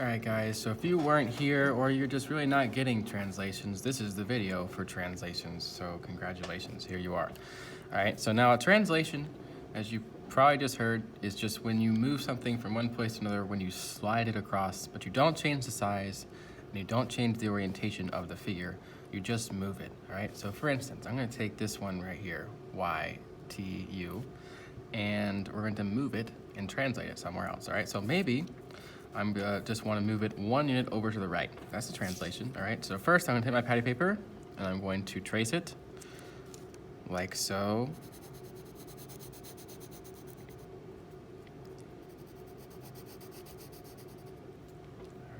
Alright guys, so if you weren't here or you're just really not getting translations, this is the video for translations, so congratulations, here you are. Alright, so now a translation, as you probably just heard, is just when you move something from one place to another, when you slide it across, but you don't change the size, and you don't change the orientation of the figure, you just move it, alright? So for instance, I'm going to take this one right here, YTU, and we're going to move it and translate it somewhere else, alright? So maybe I'm just want to move it 1 unit over to the right. That's the translation, all right? So first I'm going to take my patty paper and I'm going to trace it like so.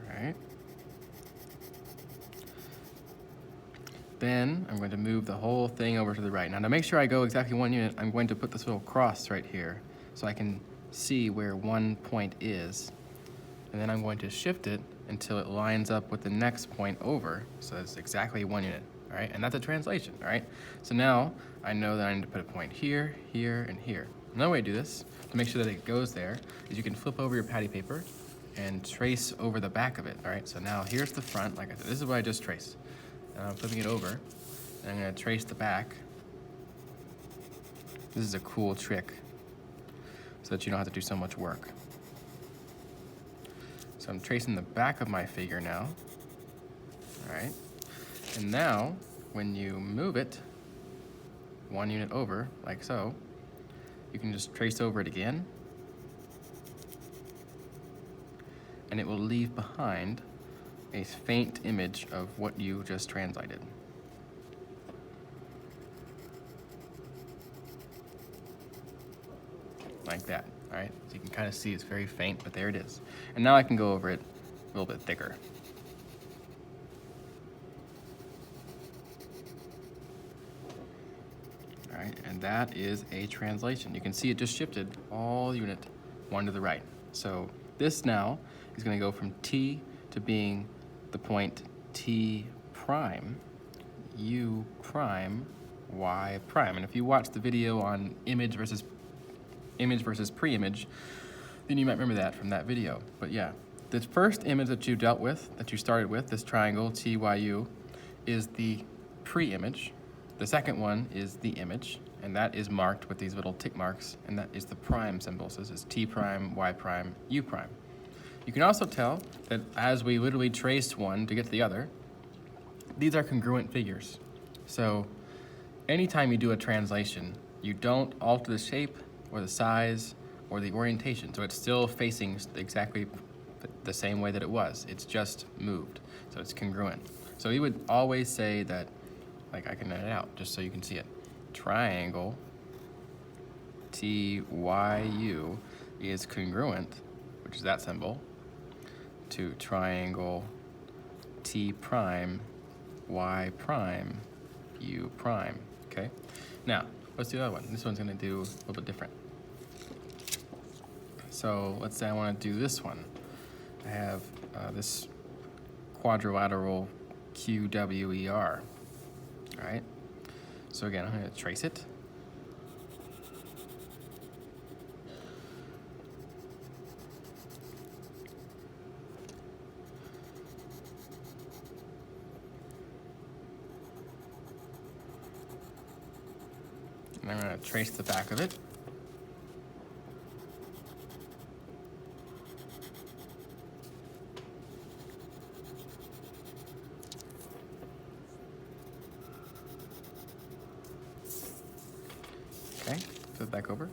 All right. Then I'm going to move the whole thing over to the right. Now to make sure I go exactly 1 unit, I'm going to put this little cross right here so I can see where one point is. And then I'm going to shift it until it lines up with the next point over. So that's exactly 1 unit, all right? And that's a translation, all right? So now I know that I need to put a point here, here, and here. Another way to do this, to make sure that it goes there, is you can flip over your patty paper and trace over the back of it, all right? So now here's the front, like I said, this is what I just traced. And I'm flipping it over, and I'm gonna trace the back. This is a cool trick so that you don't have to do so much work. So I'm tracing the back of my figure now, all right? And now, when you move it 1 unit over, like so, you can just trace over it again, and it will leave behind a faint image of what you just translated. Like that, all right? So you can kind of see it's very faint, but there it is. And now I can go over it a little bit thicker. All right, and that is a translation. You can see it just shifted all unit 1 to the right. So this now is going to go from T to being the point T prime, U prime, Y prime. And if you watch the video on image versus pre-image, then you might remember that from that video. But yeah, the first image that you dealt with, that you started with, this triangle TYU, is the pre-image. The second one is the image, and that is marked with these little tick marks, and that is the prime symbol. So this is T prime, Y prime, U prime. You can also tell that as we literally traced one to get to the other, these are congruent figures. So anytime you do a translation, you don't alter the shape or the size or the orientation. So it's still facing exactly the same way that it was. It's just moved. So it's congruent. So you would always say that, like I can edit it out just so you can see it. Triangle TYU is congruent, which is that symbol, to triangle T prime, Y prime, U prime, okay? Now, let's do the other one. This one's gonna do a little bit different. So let's say I wanna do this one. I have this quadrilateral QWER, all right? So again, I'm gonna trace it. And I'm gonna trace the back of it. Okay, flip it back over.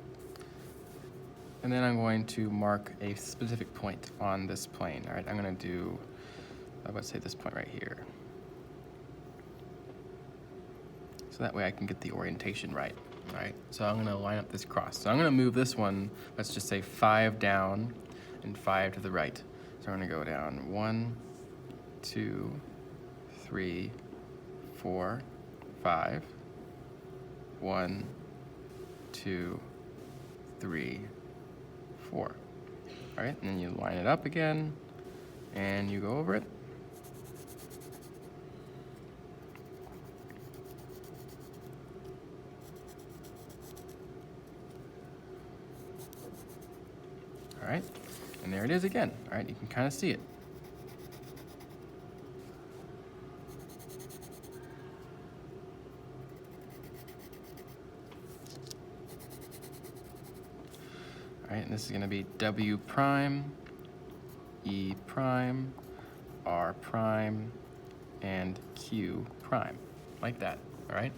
And then I'm going to mark a specific point on this plane. All right, I'm gonna do, let's say this point right here. So that way I can get the orientation right. All right, so I'm gonna line up this cross. So I'm gonna move this one, let's just say 5 down and 5 to the right. So I'm gonna go down 1, 2, 3, 4, 5. 1, 2, 3, 4. All right, and then you line it up again and you go over it. All right, and there it is again. All right, you can kind of see it. right? And this is gonna be W prime, E prime, R prime, and Q prime, like that, all right?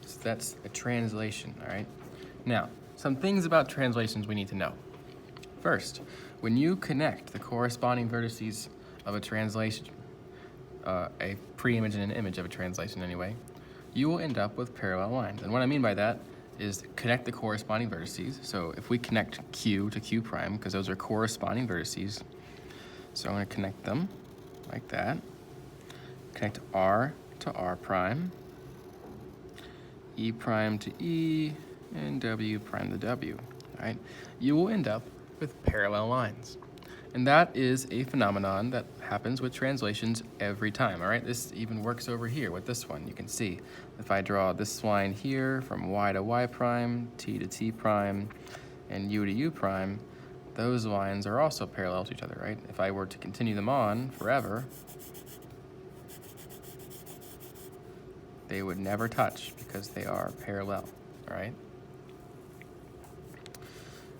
So that's a translation, all right? Now, some things about translations we need to know. First, when you connect the corresponding vertices of a translation, a pre-image and an image of a translation anyway, you will end up with parallel lines. And what I mean by that is connect the corresponding vertices. So if we connect Q to Q prime, because those are corresponding vertices, so I'm going to connect them like that. Connect R to R prime, E prime to E, and W prime to W, all right? You will end up with parallel lines. And that is a phenomenon that happens with translations every time, all right? This even works over here with this one. You can see if I draw this line here from Y to Y prime, T to T prime, and U to U prime, those lines are also parallel to each other, right? If I were to continue them on forever, they would never touch because they are parallel, all right?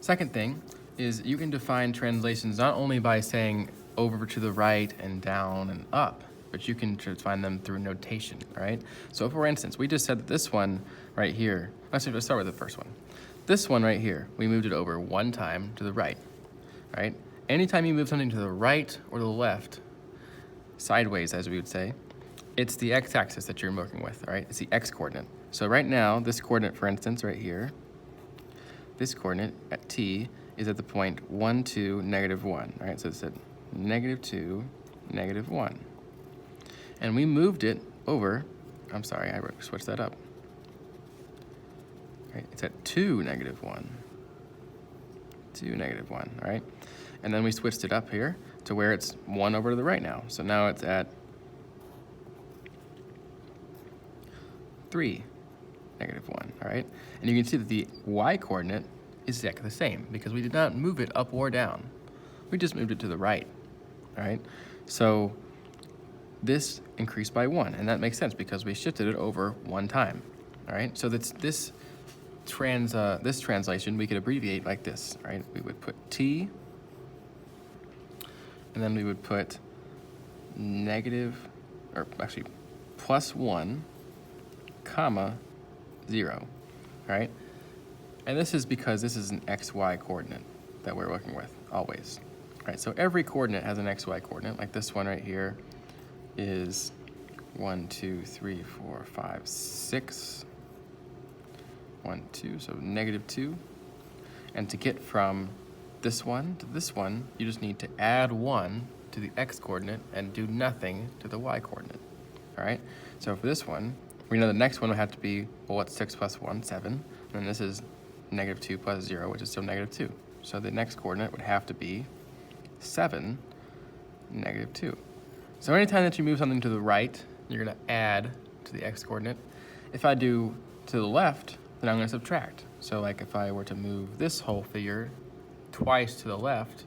Second thing is you can define translations not only by saying over to the right and down and up, but you can define them through notation, all right? So for instance, we just said that this one right here, let's start with the first one. This one right here, we moved it over one time to the right, right? Anytime you move something to the right or the left, sideways as we would say, it's the x-axis that you're working with, all right? It's the x-coordinate. So right now, this coordinate, for instance, right here, this coordinate at t is at the point 1, 2, negative 1, all right? So it's at negative 2, negative 1. And we moved it over, I'm sorry, I switched that up. All right, it's at 2, negative 1. 2, negative 1, all right? And then we switched it up here to where it's 1 over to the right now. So now it's at 3, negative 1, all right? And you can see that the y-coordinate is exactly the same because we did not move it up or down. We just moved it to the right, all right? So this increased by 1, and that makes sense because we shifted it over one time, all right? So this translation we could abbreviate like this, right? We would put T, and then we would put plus 1, comma, 0, all right? And this is because this is an xy coordinate that we're working with always, right? So every coordinate has an xy coordinate, like this one right here is 1, 2, 3, 4, 5, 6, 1, 2, so negative 2. And to get from this one to this one, you just need to add 1 to the x-coordinate and do nothing to the y-coordinate, all right? So for this one, we know the next one would have to be, well, what's 6 plus 1? 7. And this is negative 2 plus 0, which is still negative 2. So the next coordinate would have to be 7, negative 2. So anytime that you move something to the right, you're going to add to the x-coordinate. If I do to the left, then I'm going to subtract. So like if I were to move this whole figure twice to the left,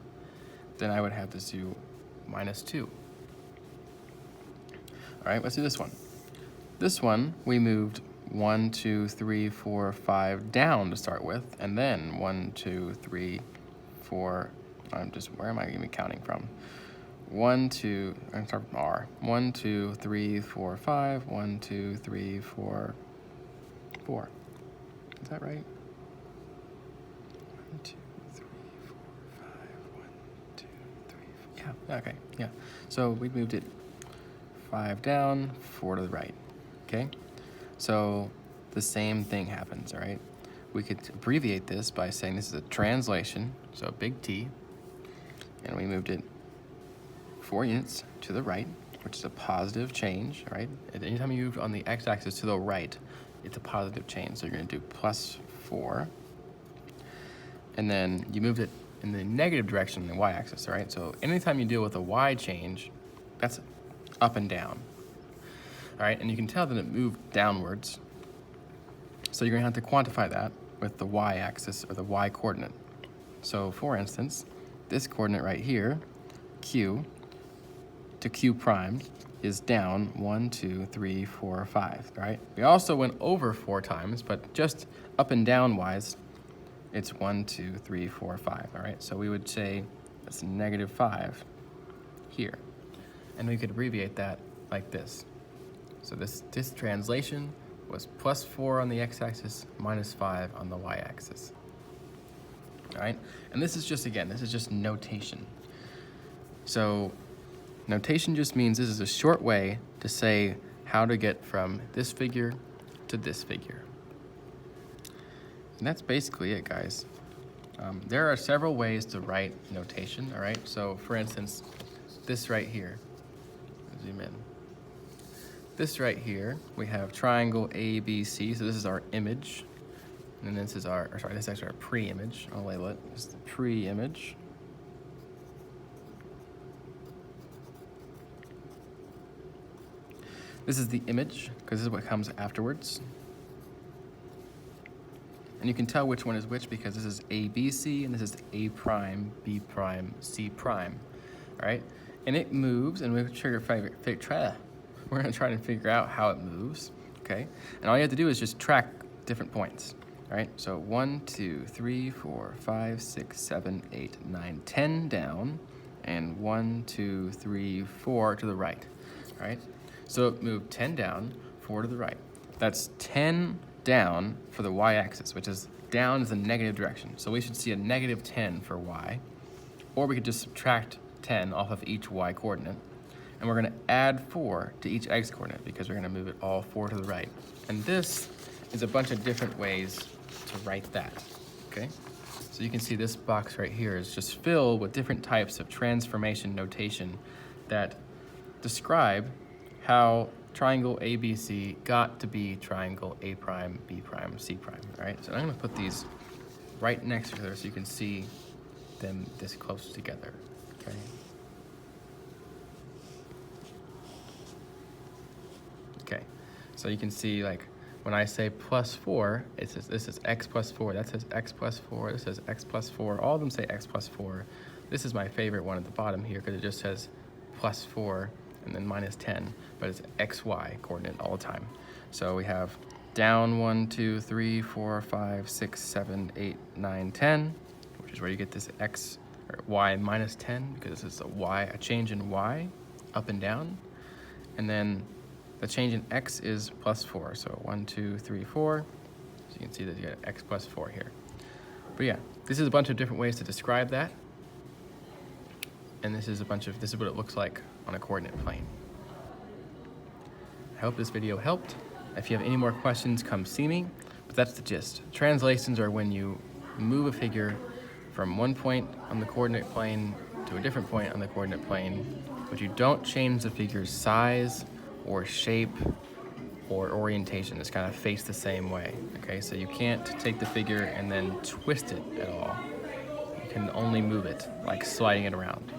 then I would have to do minus 2. All right, let's do this one. This one, we moved 1, 2, 3, 4, 5 down to start with, and then 1, 2, 3, 4, where am I even counting from? 1, 2, I'm starting from R. 1, 2, 3, 4, 5, 1, 2, 3, 4, 4. Is that right? 1, 2, 3, 4, 5, 1, 2, 3, 4. Yeah, okay, yeah. So we moved it 5 down, 4 to the right, okay? So the same thing happens, all right? We could abbreviate this by saying this is a translation, so a big T, and we moved it 4 units to the right, which is a positive change, right? Anytime you move on the x-axis to the right, it's a positive change. So you're going to do plus 4. And then you moved it in the negative direction on the y-axis, all right? So anytime you deal with a y change, that's up and down. All right, and you can tell that it moved downwards. So you're going to have to quantify that with the y-axis or the y-coordinate. So for instance, this coordinate right here, Q, to Q prime is down 1, 2, 3, 4, 5, right? We also went over 4 times, but just up and down wise, it's 1, 2, 3, 4, 5, all right? So we would say that's -5 here. And we could abbreviate that like this. So this translation was +4 on the x-axis, -5 on the y-axis. All right, and this is just, again, this is just notation. So notation just means this is a short way to say how to get from this figure to this figure. And that's basically it, guys. There are several ways to write notation, all right? So for instance, this right here, zoom in. This right here, we have triangle ABC, so this is our image. And this is our, this is actually our pre-image. I'll label it. This is the pre-image. This is the image, because this is what comes afterwards. And you can tell which one is which because this is ABC and this is A prime, B prime, C prime. All right? And it moves, and we're going to try to figure out how it moves, okay? And all you have to do is just track different points, all right? So 1, 2, 3, 4, 5, 6, 7, 8, 9, 10 down, and 1, 2, 3, 4 to the right, all right? So it moved 10 down, 4 to the right. That's 10 down for the y-axis, which is down is the negative direction. So we should see a -10 for y, or we could just subtract 10 off of each y coordinate. And we're going to add 4 to each x coordinate because we're going to move it all 4 to the right. And this is a bunch of different ways to write that, okay? So you can see this box right here is just filled with different types of transformation notation that describe how triangle ABC got to be triangle A prime, B prime, C prime, all right? So I'm going to put these right next to each other so you can see them this close together, okay? Okay, so you can see, like, when I say +4, it says this is x plus 4, that says x plus 4, this says x plus 4, all of them say x plus 4. This is my favorite one at the bottom here because it just says +4 and then -10, but it's xy coordinate all the time. So we have down 1, 2, 3, 4, 5, 6, 7, 8, 9, 10, which is where you get this x or y -10 because it's a change in y, up and down, and then the change in x is +4, so 1, 2, 3, 4. So you can see that you get x plus 4 here. But yeah, this is a bunch of different ways to describe that. And this is what it looks like on a coordinate plane. I hope this video helped. If you have any more questions, come see me. But that's the gist. Translations are when you move a figure from one point on the coordinate plane to a different point on the coordinate plane, but you don't change the figure's size or shape or orientation. It's kind of faced the same way, okay? So you can't take the figure and then twist it at all. You can only move it, like sliding it around.